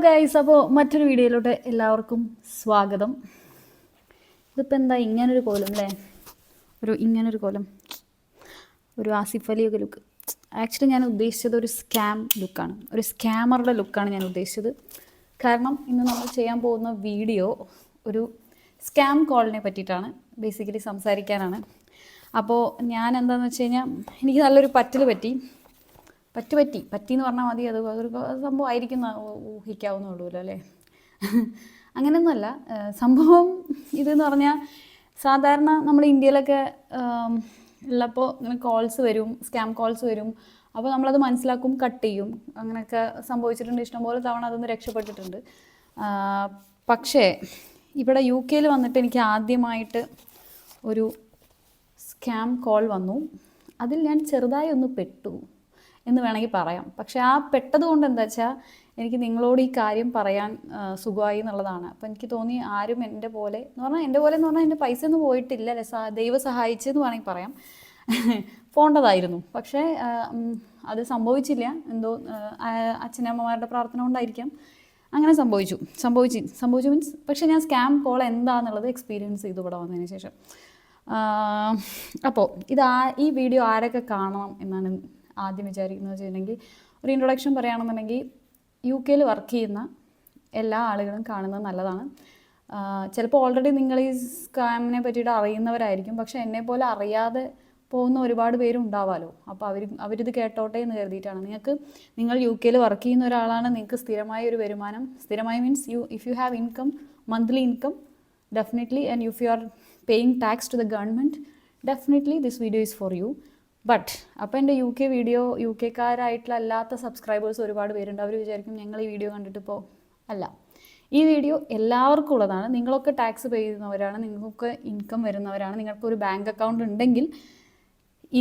Guys, അപ്പോൾ മറ്റൊരു വീഡിയോയിലോട്ട് എല്ലാവർക്കും സ്വാഗതം. ഇതിപ്പോൾ എന്താ ഇങ്ങനൊരു കോലം അല്ലേ? ഇങ്ങനൊരു കോലം, ഒരു ആസിഫ് അലിയൊക്കെ ലുക്ക്. ആക്ച്വലി ഞാൻ ഉദ്ദേശിച്ചത് ഒരു സ്കാം ലുക്കാണ്, ഒരു സ്കാമറുടെ ലുക്കാണ് ഞാൻ ഉദ്ദേശിച്ചത്. കാരണം ഇന്ന് നമ്മൾ ചെയ്യാൻ പോകുന്ന വീഡിയോ ഒരു സ്കാം കോളിനെ പറ്റിയിട്ടാണ്, ബേസിക്കലി സംസാരിക്കാനാണ്. അപ്പോൾ ഞാൻ എന്താണെന്ന് വെച്ച് കഴിഞ്ഞാൽ, എനിക്ക് നല്ലൊരു പറ്റി എന്ന് പറഞ്ഞാൽ മതി. അതൊരു സംഭവം ആയിരിക്കും, ഊഹിക്കാവുന്നുള്ളൂ അല്ലേ? അങ്ങനെയൊന്നുമല്ല സംഭവം. ഇതെന്ന് പറഞ്ഞാൽ സാധാരണ നമ്മൾ ഇന്ത്യയിലൊക്കെ ഉള്ളപ്പോൾ ഇങ്ങനെ കോൾസ് വരും, സ്കാം കോൾസ് വരും. അപ്പോൾ നമ്മളത് മനസ്സിലാക്കും, കട്ട് ചെയ്യും. അങ്ങനെയൊക്കെ സംഭവിച്ചിട്ടുണ്ട്, ഇഷ്ടംപോലെ തവണ അതൊന്ന് രക്ഷപ്പെട്ടിട്ടുണ്ട്. പക്ഷേ ഇവിടെ UK വന്നിട്ട് എനിക്ക് ആദ്യമായിട്ട് ഒരു സ്കാം കോൾ വന്നു. അതിൽ ഞാൻ ചെറുതായി ഒന്ന് പെട്ടു എന്ന് വേണമെങ്കിൽ പറയാം. പക്ഷേ ആ പെട്ടത് കൊണ്ട് എന്താ വെച്ചാൽ, എനിക്ക് നിങ്ങളോട് ഈ കാര്യം പറയാൻ സുഖമായി എന്നുള്ളതാണ്. അപ്പോൾ എനിക്ക് തോന്നി ആരും എൻ്റെ പോലെ എന്ന് പറഞ്ഞാൽ എൻ്റെ പൈസ ഒന്നും പോയിട്ടില്ല, ദൈവം സഹായിച്ചെന്ന് വേണമെങ്കിൽ പറയാം. പോണ്ടതായിരുന്നു, പക്ഷേ അത് സംഭവിച്ചില്ല. എന്തോ അച്ഛനമ്മമാരുടെ പ്രാർത്ഥന കൊണ്ടായിരിക്കാം അങ്ങനെ സംഭവിച്ചു മീൻസ്. പക്ഷേ ഞാൻ സ്കാം കോൾ എന്താണെന്നുള്ളത് എക്സ്പീരിയൻസ് ചെയ്തു ഇവിടെ വന്നതിന് ശേഷം. അപ്പോൾ ഈ വീഡിയോ ആരൊക്കെ കാണണം എന്നാണ് ആദ്യം വിചാരിക്കുന്നത് വെച്ചിട്ടുണ്ടെങ്കിൽ, ഒരു ഇൻട്രൊഡക്ഷൻ പറയുകയാണെന്നുണ്ടെങ്കിൽ, UK വർക്ക് ചെയ്യുന്ന എല്ലാ ആളുകളും കാണുന്നത് നല്ലതാണ്. ചിലപ്പോൾ ഓൾറെഡി നിങ്ങൾ ഈ സ്കാമിനെ പറ്റിയിട്ട് അറിയുന്നവരായിരിക്കും, പക്ഷേ എന്നെപ്പോലെ അറിയാതെ പോകുന്ന ഒരുപാട് പേരുണ്ടാവാമല്ലോ. അപ്പോൾ അവരിത് കേട്ടോട്ടെ എന്ന് കരുതിയിട്ടാണ്. നിങ്ങൾ UK വർക്ക് ചെയ്യുന്ന ഒരാളാണ്, നിങ്ങൾക്ക് സ്ഥിരമായ ഒരു വരുമാനം, സ്ഥിരമായി means if you have income, monthly income definitely, and if you are paying tax to the government, definitely this video is for you. But അപ്പോൾ എൻ്റെ UK കാരായിട്ടുള്ള അല്ലാത്ത സബ്സ്ക്രൈബേഴ്സ് ഒരുപാട് പേരുണ്ട്. അവർ വിചാരിക്കും ഞങ്ങൾ ഈ വീഡിയോ കണ്ടിട്ടിപ്പോൾ അല്ല. ഈ വീഡിയോ എല്ലാവർക്കും ഉള്ളതാണ്. നിങ്ങളൊക്കെ ടാക്സ് പേ ചെയ്യുന്നവരാണ്, നിങ്ങൾക്കൊക്കെ ഇൻകം വരുന്നവരാണ്, നിങ്ങൾക്കൊരു ബാങ്ക് അക്കൗണ്ട് ഉണ്ടെങ്കിൽ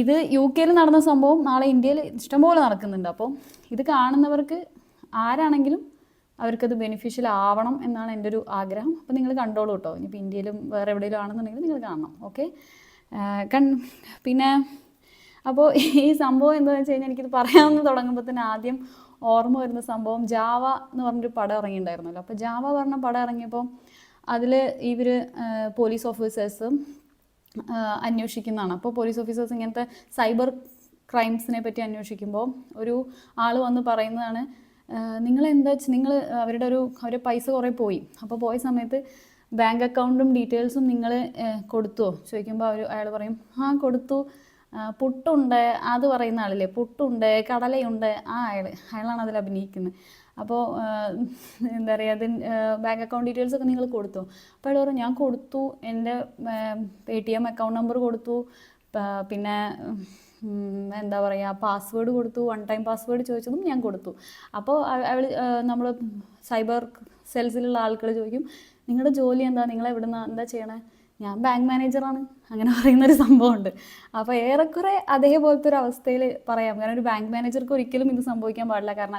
ഇത് UK നടന്ന സംഭവം നാളെ ഇന്ത്യയിൽ ഇഷ്ടംപോലെ നടക്കുന്നുണ്ട്. അപ്പോൾ ഇത് കാണുന്നവർക്ക് ആരാണെങ്കിലും അവർക്കത് ബെനിഫിഷ്യൽ ആവണം എന്നാണ് എൻ്റെ ഒരു ആഗ്രഹം. അപ്പോൾ നിങ്ങൾ കണ്ടോളൂ കേട്ടോ. ഇനിയിപ്പോൾ ഇന്ത്യയിലും വേറെ എവിടെയെങ്കിലും ആണെന്നുണ്ടെങ്കിൽ നിങ്ങൾ കാണണം, ഓക്കെ? പിന്നെ അപ്പോൾ ഈ സംഭവം എന്താണെന്ന് വെച്ച് കഴിഞ്ഞാൽ, എനിക്കിത് പറയാമെന്ന് തുടങ്ങുമ്പോൾ തന്നെ ആദ്യം ഓർമ്മ വരുന്ന സംഭവം ജാവ എന്ന് പറഞ്ഞൊരു പടം ഇറങ്ങിയിട്ടുണ്ടായിരുന്നല്ലോ. അപ്പോൾ ജാവ പറഞ്ഞ പടം ഇറങ്ങിയപ്പോൾ അതിൽ ഇവർ പോലീസ് ഓഫീസേഴ്സും അന്വേഷിക്കുന്നതാണ്. അപ്പോൾ പോലീസ് ഓഫീസേഴ്സ് ഇങ്ങനത്തെ സൈബർ ക്രൈംസിനെ പറ്റി അന്വേഷിക്കുമ്പോൾ ഒരു ആൾ വന്ന് പറയുന്നതാണ്, നിങ്ങൾ അവരുടെ പൈസ കുറേ പോയി. അപ്പോൾ പോയ സമയത്ത് ബാങ്ക് അക്കൗണ്ടും ഡീറ്റെയിൽസും നിങ്ങൾ കൊടുത്തുവോ ചോദിക്കുമ്പോൾ അയാൾ പറയും കൊടുത്തു. പുട്ടുണ്ട്, അത് പറയുന്ന ആളില്ലേ, പുട്ടുണ്ട്, കടലയുണ്ട്, അയാളാണ് അതിൽ അഭിനയിക്കുന്നത്. അപ്പോൾ എന്താ പറയുക, ബാങ്ക് അക്കൗണ്ട് ഡീറ്റെയിൽസ് ഒക്കെ നിങ്ങൾ കൊടുത്തു. അപ്പോൾ അയാൾ പറയും ഞാൻ കൊടുത്തു, എൻ്റെ ATM അക്കൗണ്ട് നമ്പർ കൊടുത്തു, പിന്നെ എന്താ പറയുക പാസ്വേഡ് കൊടുത്തു, 1 ടൈം പാസ്വേഡ് ചോദിച്ചതും ഞാൻ കൊടുത്തു. അപ്പോൾ നമ്മൾ സൈബർ സെൽസിലുള്ള ആൾക്കാർ ചോദിക്കും നിങ്ങളുടെ ജോലി എന്താ, നിങ്ങൾ എന്താ ചെയ്യണേ? ഞാൻ ബാങ്ക് മാനേജറാണ്, അങ്ങനെ പറയുന്നൊരു സംഭവമുണ്ട്. അപ്പോൾ ഏറെക്കുറെ അതേപോലത്തെ ഒരു അവസ്ഥയിൽ പറയാം. കാരണം ഒരു ബാങ്ക് മാനേജർക്ക് ഒരിക്കലും ഇത് സംഭവിക്കാൻ പാടില്ല. കാരണം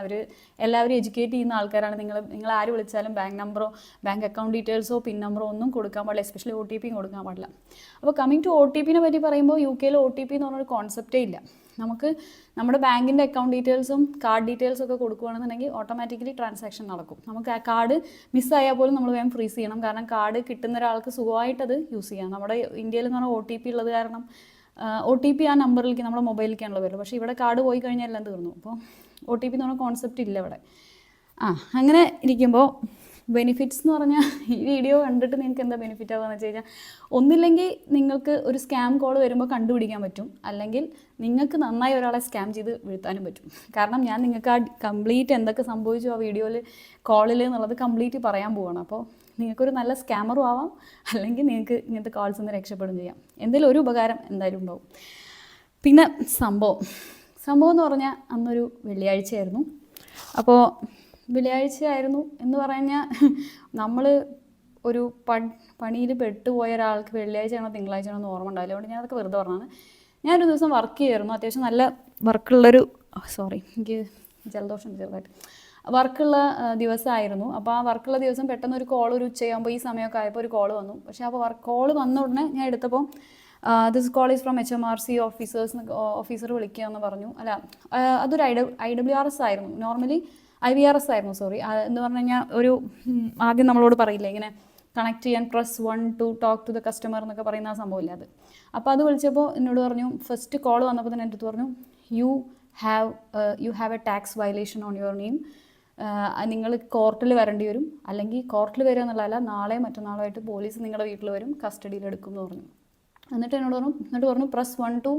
എല്ലാവരും എഡ്യൂക്കേറ്റ് ചെയ്യുന്ന ആൾക്കാരാണ്. നിങ്ങൾ ആര് വിളിച്ചാലും ബാങ്ക് നമ്പറോ ബാങ്ക് അക്കൗണ്ട് ഡീറ്റെയിൽസോ പിൻ നമ്പറോ ഒന്നും കൊടുക്കാൻ പാടില്ല, എസ്പെഷ്യലി OTP കൊടുക്കാൻ പാടില്ല. അപ്പോൾ കമ്മിങ് ടു OTPനെ പറ്റി പറയുമ്പോൾ UK OTP എന്ന് പറഞ്ഞൊരു കോൺസെപ്റ്റേ ഇല്ല. നമുക്ക് നമ്മുടെ ബാങ്കിൻ്റെ അക്കൗണ്ട് ഡീറ്റെയിൽസും കാർഡ് ഡീറ്റെയിൽസും ഒക്കെ കൊടുക്കുകയാണെന്നുണ്ടെങ്കിൽ ഓട്ടോമാറ്റിക്കലി ട്രാൻസാക്ഷൻ നടക്കും. നമുക്ക് ആ കാർഡ് മിസ്സായാൽ പോലും നമ്മൾ വേഗം ഫ്രീസ് ചെയ്യണം. കാരണം കാർഡ് കിട്ടുന്ന ഒരാൾക്ക് സുഖമായിട്ടത് യൂസ് ചെയ്യാം. നമ്മുടെ ഇന്ത്യയിൽ എന്ന് പറഞ്ഞാൽ OTP ഉള്ളത് കാരണം OTP ആ നമ്പറിലേക്ക് നമ്മുടെ മൊബൈലിലേക്കാണല്ലോ വരുന്നത്. പക്ഷേ ഇവിടെ കാർഡ് പോയി കഴിഞ്ഞാൽ എല്ലാം തീർന്നു. അപ്പോൾ OTP എന്ന് പറഞ്ഞ കോൺസെപ്റ്റ് ഇല്ല ഇവിടെ. അങ്ങനെ ഇരിക്കുമ്പോൾ ബെനിഫിറ്റ്സ് എന്ന് പറഞ്ഞാൽ, ഈ വീഡിയോ കണ്ടിട്ട് നിങ്ങൾക്ക് എന്താ ബെനിഫിറ്റ് ആവുകയെന്ന് വെച്ച് കഴിഞ്ഞാൽ, ഒന്നില്ലെങ്കിൽ നിങ്ങൾക്ക് ഒരു സ്കാം കോൾ വരുമ്പോൾ കണ്ടുപിടിക്കാൻ പറ്റും, അല്ലെങ്കിൽ നിങ്ങൾക്ക് നന്നായി ഒരാളെ സ്കാം ചെയ്ത് വീഴ്ത്താനും പറ്റും. കാരണം ഞാൻ നിങ്ങൾക്ക് ആ കംപ്ലീറ്റ് എന്തൊക്കെ സംഭവിച്ചു ആ വീഡിയോയിൽ കോളിൽ എന്നുള്ളത് കംപ്ലീറ്റ് പറയാൻ പോവുകയാണ്. അപ്പോൾ നിങ്ങൾക്കൊരു നല്ല സ്കാമറും ആവാം, അല്ലെങ്കിൽ നിങ്ങൾക്ക് ഇങ്ങനത്തെ കോൾസ് നിന്ന് രക്ഷപ്പെടുകയും ചെയ്യാം. എന്തെങ്കിലും ഒരു ഉപകാരം എന്തായാലും ഉണ്ടാവും. പിന്നെ സംഭവം എന്ന് പറഞ്ഞാൽ അന്നൊരു വെള്ളിയാഴ്ചയായിരുന്നു. അപ്പോൾ വെള്ളിയാഴ്ചയായിരുന്നു എന്ന് പറഞ്ഞാൽ നമ്മൾ ഒരു പണിയിൽ പെട്ടുപോയ ഒരാൾക്ക് വെള്ളിയാഴ്ചയാണോ തിങ്കളാഴ്ചയാണോ എന്ന് ഓർമ്മ ഉണ്ടാവില്ല. അതുകൊണ്ട് ഞാനതൊക്കെ വെറുതെ പറഞ്ഞാണ്. ഞാനൊരു ദിവസം വർക്ക് ചെയ്യുമായിരുന്നു, അത്യാവശ്യം നല്ല വർക്കുള്ളൊരു എനിക്ക് ജലദോഷം ചെറുതായിട്ട് വർക്കുള്ള ദിവസമായിരുന്നു. അപ്പോൾ ആ വർക്കുള്ള ദിവസം പെട്ടെന്ന് ഒരു കോൾ, ഒരു ഉച്ചയാകുമ്പോൾ ഈ സമയമൊക്കെ ആയപ്പോൾ ഒരു കോൾ വന്നു. പക്ഷേ അപ്പോൾ കോൾ വന്ന ഉടനെ ഞാൻ എടുത്തപ്പോൾ this call is from HMRC officer വിളിക്കുകയെന്ന് പറഞ്ഞു. അല്ല, അതൊരു IWRS ആയിരുന്നു. നോർമലി IVRS ആയിരുന്നു, സോറി. എന്ന് പറഞ്ഞു കഴിഞ്ഞാൽ ഒരു ആദ്യം നമ്മളോട് പറയില്ലേ ഇങ്ങനെ കണക്ട് ചെയ്യാൻ +1 to talk to the customer എന്നൊക്കെ പറയുന്ന ആ സംഭവമില്ല അത്. അപ്പോൾ അത് വിളിച്ചപ്പോൾ എന്നോട് പറഞ്ഞു, ഫസ്റ്റ് കോൾ വന്നപ്പോൾ തന്നെ എൻ്റെ അടുത്ത് പറഞ്ഞു, you have A tax violation on your name. നിങ്ങൾ കോർട്ടിൽ വരേണ്ടി വരും, അല്ലെങ്കിൽ കോർട്ടിൽ വരിക എന്നുള്ളതല്ല, നാളെ മറ്റന്നാളോ ആയിട്ട് പോലീസ് നിങ്ങളുടെ വീട്ടിൽ വരും, കസ്റ്റഡിയിൽ എടുക്കും എന്ന് പറഞ്ഞു. എന്നിട്ട് പറഞ്ഞു +1 ടു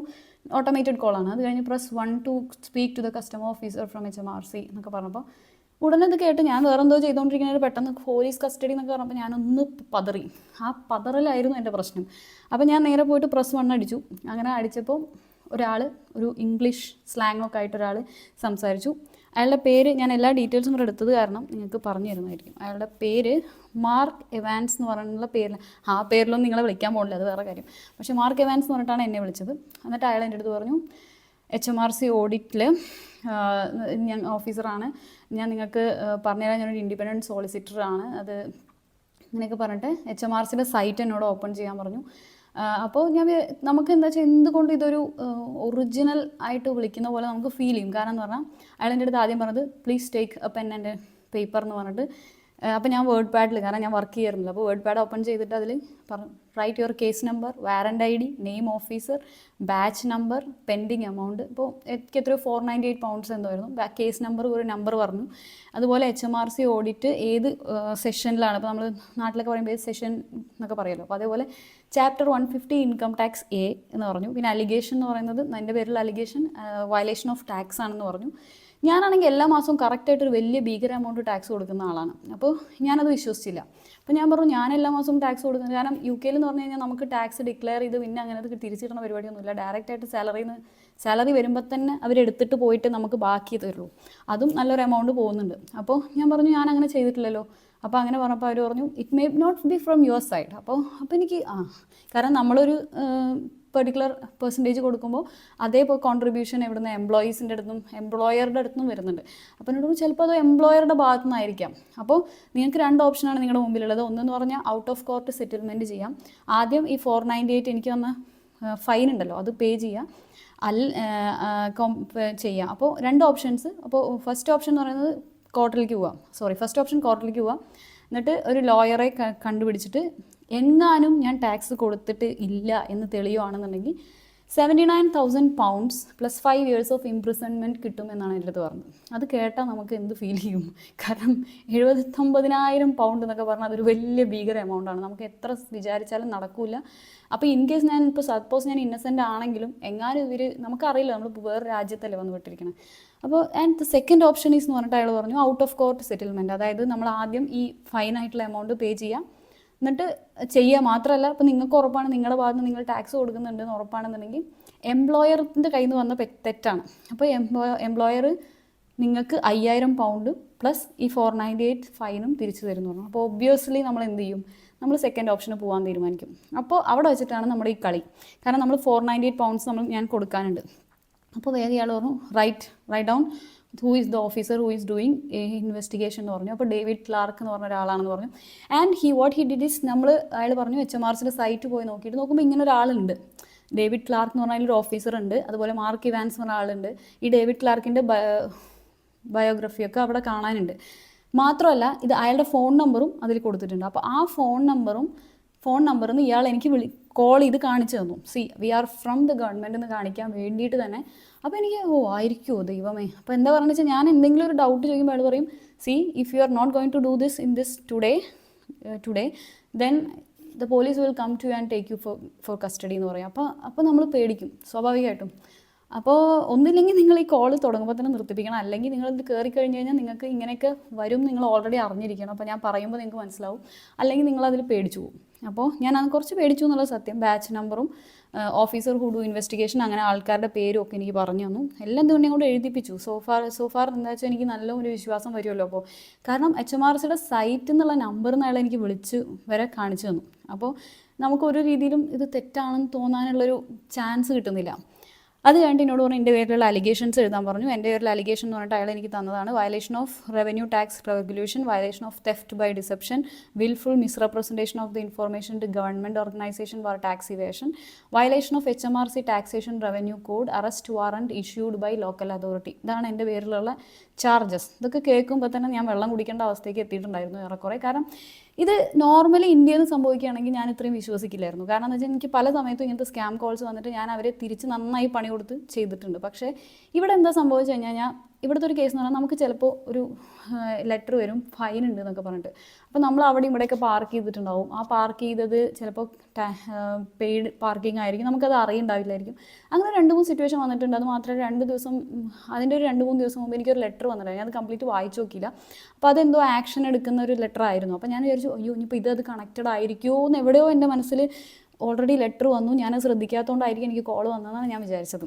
ഓട്ടോമേറ്റഡ് കോളാണ്. അത് കഴിഞ്ഞ് +1 to speak to the customer officer from HMRC എന്നൊക്കെ പറഞ്ഞപ്പോൾ ഉടനെ ഇത് കേട്ട് ഞാൻ വേറെ എന്തോ ചെയ്തുകൊണ്ടിരിക്കുന്നത് പെട്ടെന്ന് പോലീസ് കസ്റ്റഡി എന്നൊക്കെ പറഞ്ഞപ്പോൾ ഞാനൊന്ന് പതറി. ആ പതറലായിരുന്നു എൻ്റെ പ്രശ്നം. അപ്പോൾ ഞാൻ നേരെ പോയിട്ട് +1 അടിച്ചു. അങ്ങനെ അടിച്ചപ്പോൾ ഒരു ഇംഗ്ലീഷ് സ്ലാങ്ങൊക്കെ ആയിട്ടൊരാൾ സംസാരിച്ചു. അയാളുടെ പേര് ഞാൻ എല്ലാ ഡീറ്റെയിൽസും കൂടെ എടുത്തത് കാരണം നിങ്ങൾക്ക് പറഞ്ഞു തരുന്നതായിരിക്കും. അയാളുടെ പേര് മാർക്ക് എവാൻസ് എന്ന് പറഞ്ഞുള്ള പേരിൽ, ആ പേരിലൊന്നും നിങ്ങളെ വിളിക്കാൻ പോകില്ല, അത് വേറെ കാര്യം. പക്ഷേ മാർക്ക് എവാൻസ് എന്ന് പറഞ്ഞിട്ടാണ് എന്നെ വിളിച്ചത്. എന്നിട്ട് അയാൾ എൻ്റെ അടുത്ത് പറഞ്ഞു, HMRC ഓഡിറ്റിൽ ഞാൻ ഓഫീസറാണ്, ഞാൻ നിങ്ങൾക്ക് പറഞ്ഞുതരാൻ ഞാനൊരു ഇൻഡിപെൻഡൻറ്റ് സോളിസിറ്ററാണ്, അത് അങ്ങനെയൊക്കെ പറഞ്ഞിട്ട് HMRCയുടെ സൈറ്റ് എന്നോട് ഓപ്പൺ ചെയ്യാൻ പറഞ്ഞു. അപ്പോൾ നമുക്ക് എന്താ വെച്ചാൽ എന്തുകൊണ്ട് ഇതൊരു ഒറിജിനൽ ആയിട്ട് വിളിക്കുന്ന പോലെ നമുക്ക് ഫീൽ ചെയ്യും. കാരണം എന്ന് പറഞ്ഞാൽ അയാൾ എൻ്റെ അടുത്ത് ആദ്യം പറഞ്ഞത് please take A pen and paper എന്ന് പറഞ്ഞിട്ട്. അപ്പോൾ ഞാൻ വേർഡ് പാഡിൽ, കാരണം ഞാൻ വർക്ക് ചെയ്യാറുണ്ടല്ലോ, അപ്പോൾ വേർഡ് പാഡ് ഓപ്പൺ ചെയ്തിട്ട് അതിൽ പറഞ്ഞു write your case number, warrant ID, name officer, batch number, pending amount. ഇപ്പോൾ എനിക്ക് എത്രയോ £498 എന്തായിരുന്നു. കേസ് നമ്പർ ഒരു നമ്പർ പറഞ്ഞു. അതുപോലെ HMRC ഓഡിറ്റ് ഏത് സെഷനിലാണ്, ഇപ്പോൾ നമ്മൾ നാട്ടിലൊക്കെ പറയുമ്പോൾ ഏത് സെഷൻ എന്നൊക്കെ പറയുമല്ലോ, അപ്പോൾ അതേപോലെ ചാപ്റ്റർ 150 ഇൻകം ടാക്സ് A എന്ന് പറഞ്ഞു. പിന്നെ അലിഗേഷൻ എന്ന് പറയുന്നത് എൻ്റെ പേരിലുള്ള അലിഗേഷൻ വയലേഷൻ ഓഫ് ടാക്സ് ആണെന്ന് പറഞ്ഞു. ഞാനാണെങ്കിൽ എല്ലാ മാസവും കറക്റ്റായിട്ടൊരു വലിയ ഭീകര എമൗണ്ട് ടാക്സ് കൊടുക്കുന്ന ആളാണ്. അപ്പോൾ ഞാനത് വിശ്വസിച്ചില്ല. അപ്പോൾ ഞാൻ പറഞ്ഞു ഞാൻ എല്ലാ മാസവും ടാക്സ് കൊടുക്കുന്നത്, കാരണം UK എന്ന് പറഞ്ഞു കഴിഞ്ഞാൽ നമുക്ക് ടാക്സ് ഡിക്ലെയർ ചെയ്ത് പിന്നെ അങ്ങനെ അത് തിരിച്ചിടുന്ന പരിപാടിയൊന്നുമില്ല. ഡയറക്റ്റായിട്ട് സാലറി വരുമ്പോൾ തന്നെ അവരെടുത്തിട്ട് പോയിട്ട് നമുക്ക് ബാക്കി തരുള്ളൂ. അതും നല്ലൊരു എമൗണ്ട് പോകുന്നുണ്ട്. അപ്പോൾ ഞാൻ പറഞ്ഞു ഞാൻ അങ്ങനെ ചെയ്തിട്ടില്ലല്ലോ. അപ്പോൾ അങ്ങനെ പറഞ്ഞപ്പോൾ അവർ പറഞ്ഞു it may not be from your side. അപ്പോൾ എനിക്ക് കാരണം നമ്മളൊരു പെർട്ടിക്കുലർ പെർസെൻറ്റേജ് കൊടുക്കുമ്പോൾ അതേപോലെ കോൺട്രിബ്യൂഷൻ എവിടുന്ന് എംപ്ലോയീസിൻ്റെ അടുത്തും എംപ്ലോയറുടെ അടുത്തും വരുന്നുണ്ട്. അപ്പോൾ എന്നോട് ചിലപ്പോൾ അത് എംപ്ലോയറുടെ ഭാഗത്തു നിന്നായിരിക്കാം. അപ്പോൾ നിങ്ങൾക്ക് 2 ഓപ്ഷനാണ് നിങ്ങളുടെ മുമ്പിലുള്ളത്. ഒന്നെന്ന് പറഞ്ഞാൽ ഔട്ട് ഓഫ് കോർട്ട് സെറ്റിൽമെൻറ്റ് ചെയ്യാം. ആദ്യം ഈ 498 എനിക്ക് വന്ന ഫൈൻ ഉണ്ടല്ലോ അത് പേ ചെയ്യാം, ചെയ്യാം. അപ്പോൾ 2 ഓപ്ഷൻസ്. അപ്പോൾ ഫസ്റ്റ് ഓപ്ഷൻ എന്ന് പറയുന്നത് ഫസ്റ്റ് ഓപ്ഷൻ കോർട്ടിലേക്ക് പോവാം. എന്നിട്ട് ഒരു ലോയറെ കണ്ടുപിടിച്ചിട്ട് എങ്ങാനും ഞാൻ ടാക്സ് കൊടുത്തിട്ട് ഇല്ല എന്ന് തെളിയുവാണെന്നുണ്ടെങ്കിൽ £79,000 പ്ലസ് 5 years ഓഫ് ഇംപ്രിസൺമെൻറ്റ് കിട്ടുമെന്നാണ് എൻ്റെ അടുത്ത് പറഞ്ഞത്. അത് കേട്ടാൽ നമുക്ക് എന്ത് ഫീൽ ചെയ്യും? കാരണം £79,000 എന്നൊക്കെ പറഞ്ഞാൽ അതൊരു വലിയ ഭീകര എമൗണ്ടാണ്. നമുക്ക് എത്ര വിചാരിച്ചാലും നടക്കില്ല. അപ്പോൾ ഇൻ കേസ് സപ്പോസ് ഞാൻ ഇന്നസെൻ്റ് ആണെങ്കിലും എങ്ങാനും നമുക്കറിയില്ല, നമ്മൾ വേറെ രാജ്യത്തല്ലേ വന്ന് വിട്ടിരിക്കണം. അപ്പോൾ and the second option is എന്ന് പറഞ്ഞിട്ട് അയാൾ പറഞ്ഞു ഔട്ട് ഓഫ് കോർട്ട് സെറ്റിൽമെൻറ്റ്. അതായത് നമ്മൾ ആദ്യം ഈ ഫൈനായിട്ടുള്ള എമൗണ്ട് പേ ചെയ്യാം, എന്നിട്ട് ചെയ്യുക മാത്രമല്ല, ഇപ്പോൾ നിങ്ങൾക്ക് ഉറപ്പാണ് നിങ്ങളുടെ ഭാഗത്ത് നിന്ന് നിങ്ങൾ ടാക്സ് കൊടുക്കുന്നുണ്ടെന്ന് ഉറപ്പാണെന്നുണ്ടെങ്കിൽ എംപ്ലോയറിൻ്റെ കയ്യിൽ നിന്ന് വന്ന തെറ്റാണ്. അപ്പോൾ എംപ്ലോയർ നിങ്ങൾക്ക് £5,000 പ്ലസ് ഈ 498 ഫൈനും തിരിച്ചു തരുന്നു പറഞ്ഞു. അപ്പോൾ ഒബ്വിയസ്ലി നമ്മൾ എന്ത് ചെയ്യും? നമ്മൾ സെക്കൻഡ് ഓപ്ഷന് പോകാൻ തീരുമാനിക്കും. അപ്പോൾ അവിടെ വെച്ചിട്ടാണ് നമ്മുടെ ഈ കളി. കാരണം നമ്മൾ £498 ഞാൻ കൊടുക്കാനുണ്ട്. അപ്പോൾ വേറെ ഇയാൾ പറഞ്ഞു write down who is the officer who is doing investigation എന്ന് പറഞ്ഞു. അപ്പോൾ ഡേവിഡ് ക്ലാർക്ക് എന്ന് പറഞ്ഞ ഒരാളാണെന്ന് പറഞ്ഞു. And what he did is അയാൾ പറഞ്ഞു HMRCയുടെ സൈറ്റ് പോയി നോക്കുമ്പോൾ ഇങ്ങനെ ഒരാളുണ്ട്, ഡേവിഡ് ക്ലാർക്ക് എന്ന് പറഞ്ഞാൽ ഒരു ഓഫീസർ ഉണ്ട്, അതുപോലെ മാർക്ക് ഇവാൻസ് എന്ന് പറഞ്ഞ ആളുണ്ട്. ഈ ഡേവിഡ് ക്ലാർക്കിൻ്റെ ബയോഗ്രഫിയൊക്കെ അവിടെ കാണാനുണ്ട്. മാത്രമല്ല ഇത് അയാളുടെ ഫോൺ നമ്പറും അതിൽ കൊടുത്തിട്ടുണ്ട്. അപ്പോൾ ആ ഫോൺ നമ്പറിൽ നിന്ന് ഇയാൾ എനിക്ക് കോൾ ചെയ്ത് കാണിച്ചു തന്നു. We are from the government എന്ന് കാണിക്കാൻ വേണ്ടിയിട്ട് തന്നെ. അപ്പോൾ എനിക്ക് ആയിരിക്കുമോ ദൈവമേ. അപ്പോൾ എന്താ പറയുക വെച്ചാൽ ഞാൻ എന്തെങ്കിലും ഒരു ഡൗട്ട് ചോദിക്കുമ്പോൾ അയാൾ പറയും if you are not going to do this in this today then the police will come to and take you for custody എന്ന് പറയും. അപ്പോൾ നമ്മൾ പേടിക്കും സ്വാഭാവികമായിട്ടും. അപ്പോൾ ഒന്നില്ലെങ്കിൽ നിങ്ങൾ ഈ കോൾ തുടങ്ങുമ്പോൾ തന്നെ നിർത്തിപ്പിക്കണം, അല്ലെങ്കിൽ നിങ്ങളിത് കയറി കഴിഞ്ഞ് കഴിഞ്ഞാൽ നിങ്ങൾക്ക് ഇങ്ങനെയൊക്കെ വരും നിങ്ങൾ ഓൾറെഡി അറിഞ്ഞിരിക്കണം. അപ്പോൾ ഞാൻ പറയുമ്പോൾ നിങ്ങൾക്ക് മനസ്സിലാവും, അല്ലെങ്കിൽ നിങ്ങളതിൽ പേടിച്ചു പോകും. അപ്പോൾ ഞാൻ അത് കുറച്ച് പേടിച്ചു എന്നുള്ള സത്യം. ബാച്ച് നമ്പറും ഓഫീസർ ഹു ഡു ഇൻവെസ്റ്റിഗേഷൻ അങ്ങനെ ആൾക്കാരുടെ പേരും ഒക്കെ എനിക്ക് പറഞ്ഞു തന്നു. എല്ലാം എന്തുകൊണ്ടും കൊണ്ട് എഴുതിപ്പിച്ചു. സോഫാർ എന്താ വെച്ചാൽ എനിക്ക് നല്ല ഒരു വിശ്വാസം വരുമല്ലോ. അപ്പോൾ കാരണം HMRCയുടെ സൈറ്റ് എന്നുള്ള നമ്പറിൽ നിന്ന് എനിക്ക് വിളിച്ച് വരെ കാണിച്ചു തന്നു. അപ്പോൾ നമുക്കൊരു രീതിയിലും ഇത് തെറ്റാണെന്ന് തോന്നാനുള്ളൊരു ചാൻസ് കിട്ടുന്നില്ല. അത് കഴിഞ്ഞിട്ട് എന്നോട് പറഞ്ഞു എൻ്റെ പേരിലുള്ള അലിഗേഷൻസ് എഴുതാൻ പറഞ്ഞു. എൻ്റെ പേരിൽ അലിഗേഷൻ എന്ന് പറഞ്ഞിട്ട് അയാൾ എനിക്ക് തന്നതാണ് violation of revenue tax regulation, violation of theft by deception, wilful misrepresentation of the information to government organisation for tax evasion, violation of HMRC taxation revenue code, arrest warrant issued by local authority. ഇതാണ് എൻ്റെ പേരിലുള്ള charges. ഇതൊക്കെ കേൾക്കുമ്പോൾ തന്നെ ഞാൻ വെള്ളം കുടിക്കേണ്ട അവസ്ഥയ്ക്ക് എത്തിയിട്ടുണ്ടായിരുന്നു ഏറെക്കുറെ. കാരണം ഇത് നോർമലി ഇന്ത്യയിൽ നിന്ന് സംഭവിക്കുകയാണെങ്കിൽ ഞാൻ ഇത്രയും വിശ്വസിക്കില്ലായിരുന്നു. കാരണം എന്ന് വെച്ചാൽ എനിക്ക് പല സമയത്തും ഇങ്ങനത്തെ സ്കാം കോൾസ് വന്നിട്ട് ഞാൻ അവരെ തിരിച്ച് നന്നായി പണി കൊടുത്ത് ചെയ്തിട്ടുണ്ട്. പക്ഷേ ഇവിടെ എന്താ സംഭവിച്ചു കഴിഞ്ഞാൽ ഇവിടുത്തെ ഒരു കേസ് എന്ന് പറഞ്ഞാൽ നമുക്ക് ചിലപ്പോൾ ഒരു ലെറ്റർ വരും, ഫൈൻ ഉണ്ട് എന്നൊക്കെ പറഞ്ഞിട്ട്. അപ്പോൾ നമ്മൾ അവിടെ ഇവിടെയൊക്കെ പാർക്ക് ചെയ്തിട്ടുണ്ടാവും. ആ പാർക്ക് ചെയ്തത് ചിലപ്പോൾ പെയ്ഡ് പാർക്കിംഗ് ആയിരിക്കും, നമുക്കത് അറിയുണ്ടാവില്ലായിരിക്കും. അങ്ങനെ 2-3 സിറ്റുവേഷൻ വന്നിട്ടുണ്ട്. അത് മാത്രമല്ല അതിൻ്റെ ഒരു 2-3 ദിവസം മുമ്പ് എനിക്കൊരു ലെറ്റർ വന്നിട്ടുണ്ടായിരുന്നു. ഞാൻ അത് കംപ്ലീറ്റ് വായിച്ചു നോക്കിയില്ല. അപ്പോൾ അതെന്തോ ആക്ഷൻ എടുക്കുന്ന ഒരു ലെറ്റർ ആയിരുന്നു. അപ്പോൾ ഞാൻ വിചാരിച്ചു അയ്യോ ഇനിയിപ്പോൾ ഇത് കണക്റ്റഡ് ആയിരിക്കുമോ എന്ന് എവിടെയോ എൻ്റെ മനസ്സിൽ ഓൾറെഡി ലെറ്റർ വന്നു, ഞാനത് ശ്രദ്ധിക്കാത്തതുകൊണ്ടായിരിക്കും എനിക്ക് കോൾ വന്നതെന്നാണ് ഞാൻ വിചാരിച്ചത്.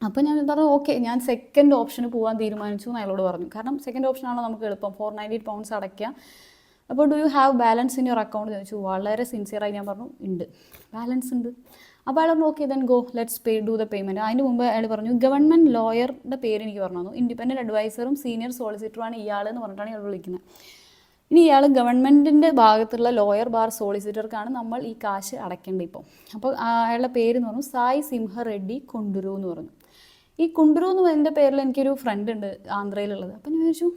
അപ്പോൾ ഞാൻ പറഞ്ഞു ഓക്കെ, ഞാൻ സെക്കൻഡ് ഓപ്ഷന് പോകാൻ തീരുമാനിച്ചു എന്ന് അയാളോട് പറഞ്ഞു. കാരണം സെക്കൻഡ് ഓപ്ഷനാണല്ലോ നമുക്ക് എളുപ്പം, 498 pounds അടയ്ക്കുക. അപ്പോൾ do you have balance in your account ചോദിച്ചു. വളരെ സിൻസിയറായി ഞാൻ പറഞ്ഞു ഉണ്ട്, ബാലൻസ് ഉണ്ട്. അപ്പോൾ അയാൾ പറഞ്ഞു okay then go let's do the payment. അതിന് മുമ്പ് അയാൾ പറഞ്ഞു ഗവൺമെൻറ് ലോയറുടെ പേര് എനിക്ക് പറഞ്ഞു തന്നു. ഇൻഡിപെൻഡൻറ്റ് അഡ്വൈസറും സീനിയർ സോളിസിറ്ററുമാണ് ഇയാൾ എന്ന് പറഞ്ഞിട്ടാണ് ഇയാൾ വിളിക്കുന്നത്. ഇനി ഇയാൾ ഗവൺമെൻറ്റിൻ്റെ ഭാഗത്തുള്ള ലോയർ ബാർ സോളിസിറ്റർക്കാണ് നമ്മൾ ഈ കാശ് അടയ്ക്കേണ്ടത് ഇപ്പോൾ. അപ്പോൾ അയാളുടെ പേര് എന്ന് പറഞ്ഞു സായ് സിംഹ റെഡ്ഡി കുണ്ടുരു എന്ന് പറഞ്ഞു. ഈ കുണ്ടുരു എന്ന് എൻ്റെ പേരിൽ എനിക്കൊരു ഫ്രണ്ട് ഉണ്ട് ആന്ധ്രയിലുള്ളത്. അപ്പം ഞാൻ വിചാരിച്ചു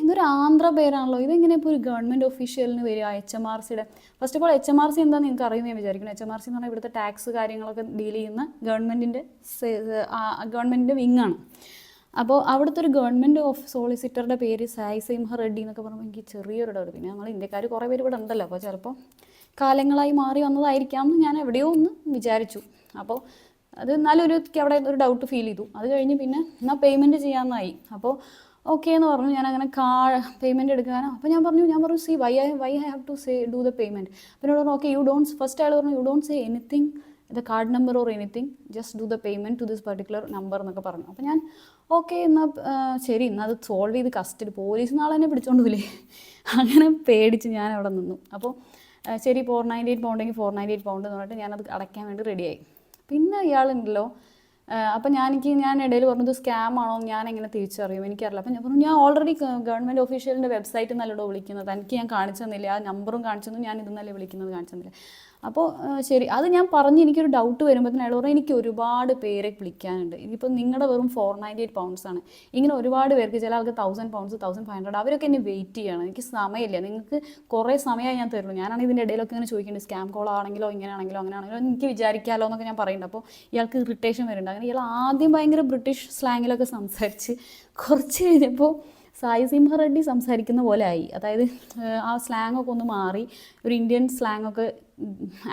ഇതൊരു ആന്ധ്ര പേരാണല്ലോ, ഇതെങ്ങനെ ഇപ്പോൾ ഒരു ഗവൺമെൻറ് ഒഫീഷ്യലിന് വരിക? HMRCയുടെ ഫസ്റ്റ് ഓഫ് ഓൾ HMRC എന്താണെന്ന് നിങ്ങൾക്ക് അറിയുമെന്ന് ഞാൻ വിചാരിക്കുന്നു. HMRC എന്ന് പറഞ്ഞാൽ ഇവിടുത്തെ ടാക്സ് കാര്യങ്ങളൊക്കെ ഡീൽ ചെയ്യുന്ന ഗവൺമെൻറ്റിൻ്റെ വിങ്ങാണ്. അപ്പോൾ അവിടുത്തെ ഒരു ഗവൺമെൻറ് സോളിസിറ്ററുടെ പേര് സായ് സിംഹ റെഡ്ഡി എന്നൊക്കെ പറയുമ്പോൾ എനിക്ക് ചെറിയൊരു ഡൗട്ട്. പിന്നെ ഞങ്ങൾ ഇന്ത്യക്കാർ കുറേ പേര് ഇവിടെ ഉണ്ടല്ലോ, അപ്പോൾ ചിലപ്പോൾ കാലങ്ങളായി മാറി വന്നതായിരിക്കാം എന്ന് ഞാൻ എവിടെയോ ഒന്ന് വിചാരിച്ചു. അപ്പോൾ അത് എന്നാലും അവിടെ ഒരു ഡൗട്ട് ഫീൽ ചെയ്തു. അത് കഴിഞ്ഞ് പിന്നെ എന്നാൽ പേയ്മെൻറ്റ് ചെയ്യാമെന്നായി. അപ്പോൾ ഓക്കെ എന്ന് പറഞ്ഞു. ഞാൻ അങ്ങനെ പേയ്മെൻറ്റ് എടുക്കാനോ. അപ്പോൾ ഞാൻ പറഞ്ഞു see why I have to do the payment. അപ്പോൾ എന്നോട് പറഞ്ഞു ഓക്കെ ഫസ്റ്റ് അയാൾ പറഞ്ഞു you don't say anything the card number or anything, just do the payment to this particular number എന്നൊക്കെ പറഞ്ഞു. അപ്പോൾ ഞാൻ ഓക്കെ എന്നാൽ ശരി, എന്നാൽ അത് സോൾവ് ചെയ്ത് കസ്റ്റഡി പോലീസ് നാളെ തന്നെ പിടിച്ചോണ്ട് പോയില്ലേ. അങ്ങനെ പേടിച്ച് ഞാൻ അവിടെ നിന്നു. അപ്പോൾ ശരി 498 pound 498 pound എന്ന് പറഞ്ഞിട്ട് ഞാനത് അടയ്ക്കാൻ വേണ്ടി റെഡിയായി. പിന്നെ ഇയാളുണ്ടല്ലോ, അപ്പം ഞാൻ ഇടയിൽ പറഞ്ഞത് സ്കാം ആണോ, ഞാൻ എങ്ങനെ തിരിച്ചറിയും എനിക്കറിയില്ല. അപ്പം ഞാൻ പറഞ്ഞു ഞാൻ ഓൾറെഡി ഗവൺമെൻറ് ഒഫീഷ്യലിൻ്റെ വെബ്സൈറ്റിൽ നല്ലോടോ വിളിക്കുന്നത്, എനിക്ക് ഞാൻ കാണിച്ചു തന്നില്ല, ആ നമ്പറും കാണിച്ചു തന്നു, ഞാൻ ഇതെന്നല്ലേ വിളിക്കുന്നത് കാണിച്ചു തന്നില്ല. അപ്പോൾ ശരി, അത് ഞാൻ പറഞ്ഞ് എനിക്കൊരു ഡൗട്ട് വരുമ്പോഴത്തേന് അയാൾ പറഞ്ഞു എനിക്ക് ഒരുപാട് പേരെ വിളിക്കാനുണ്ട്, ഇതിപ്പോൾ നിങ്ങളുടെ വെറും 498 pounds ആണ്, ഇങ്ങനെ ഒരുപാട് പേർക്ക്, ചില ആൾക്ക് 1000 pounds 1500, അവരൊക്കെ എന്നെ വെയിറ്റ് ചെയ്യണം, എനിക്ക് സമയമില്ല, നിങ്ങൾക്ക് കുറേ സമയമായി ഞാൻ തരുള്ളൂ. ഞാനാണെങ്കിൽ ഇതിൻ്റെ ഇടയിലൊക്കെ ഇങ്ങനെ ചോദിക്കുന്നുണ്ട് സ്കാം കോൾ ആണെങ്കിലോ ഇങ്ങനെയാണെങ്കിലോ അങ്ങനെയാണെങ്കിലോ എനിക്ക് വിചാരിക്കാമല്ലോ എന്നൊക്കെ ഞാൻ പറയുന്നുണ്ട്. അപ്പോൾ ഇയാൾക്ക് ഇറിറ്റേഷൻ വരുന്നുണ്ട്. അങ്ങനെ ഇയാൾ ആദ്യം ഭയങ്കര ബ്രിട്ടീഷ് സ്ലാങ്ങിലൊക്കെ സംസാരിച്ച് കുറച്ച് കഴിഞ്ഞപ്പോൾ സായി സിംഹ റെഡ്ഡി സംസാരിക്കുന്ന പോലെ ആയി. അതായത് ആ സ്ലാങ്ങൊക്കെ ഒന്ന് മാറി, ഒരു ഇന്ത്യൻ സ്ലാങ്ങൊക്കെ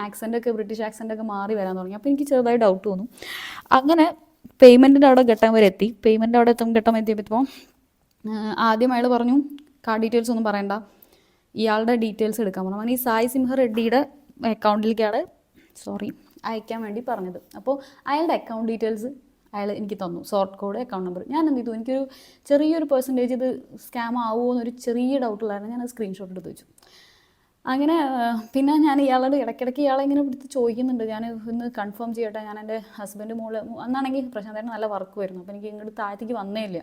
ആക്സെൻ്റൊക്കെ ബ്രിട്ടീഷ് ആക്സെൻ്റൊക്കെ മാറി വരാൻ തുടങ്ങി. അപ്പോൾ എനിക്ക് ചെറുതായി ഡൗട്ട് തോന്നും. അങ്ങനെ പേയ്മെൻറ്റിൻ്റെ അവിടെ ഘട്ടം വരെ എത്തി. പേയ്മെൻറ്റ് അവിടെ ഘട്ടം എത്തിയപ്പോൾ ആദ്യം അയാൾ പറഞ്ഞു കാർഡ് ഡീറ്റെയിൽസ് ഒന്നും പറയണ്ട, ഇയാളുടെ ഡീറ്റെയിൽസ് എടുക്കാൻ പറഞ്ഞു. അങ്ങനെ ഈ സായി സിംഹ റെഡ്ഡിയുടെ അക്കൗണ്ടിലേക്കാണ് അയക്കാൻ വേണ്ടി പറഞ്ഞത്. അപ്പോൾ അയാളുടെ അക്കൗണ്ട് ഡീറ്റെയിൽസ് അയാൾ എനിക്ക് തന്നു, സോർട്ട് കോഡ്, അക്കൗണ്ട് നമ്പർ. ഞാൻ എന്ത് ചെയ്തു, എനിക്കൊരു ചെറിയൊരു പെർസെൻറ്റേജ് ഇത് സ്കാം ആവുമോ എന്നൊരു ചെറിയ ഡൗട്ടുള്ളായിരുന്നു. ഞാനത് സ്ക്രീൻഷോട്ട് എടുത്ത് വെച്ചു. അങ്ങനെ പിന്നെ ഞാൻ ഇയാളോട് ഇടയ്ക്കിടയ്ക്ക് ഇയാളെ ഇങ്ങനെ പിടിച്ച് ചോദിക്കുന്നുണ്ട്, ഞാൻ ഒന്ന് കൺഫേം ചെയ്യട്ടെ, ഞാൻ എൻ്റെ ഹസ്ബൻഡ് അന്നാണെങ്കിൽ പ്രശാന്തേട്ടൻ നല്ല വർക്ക് വരുന്നു, അപ്പോൾ എനിക്ക് ഇങ്ങോട്ട് താഴത്തേക്ക് വന്നേ ഇല്ല,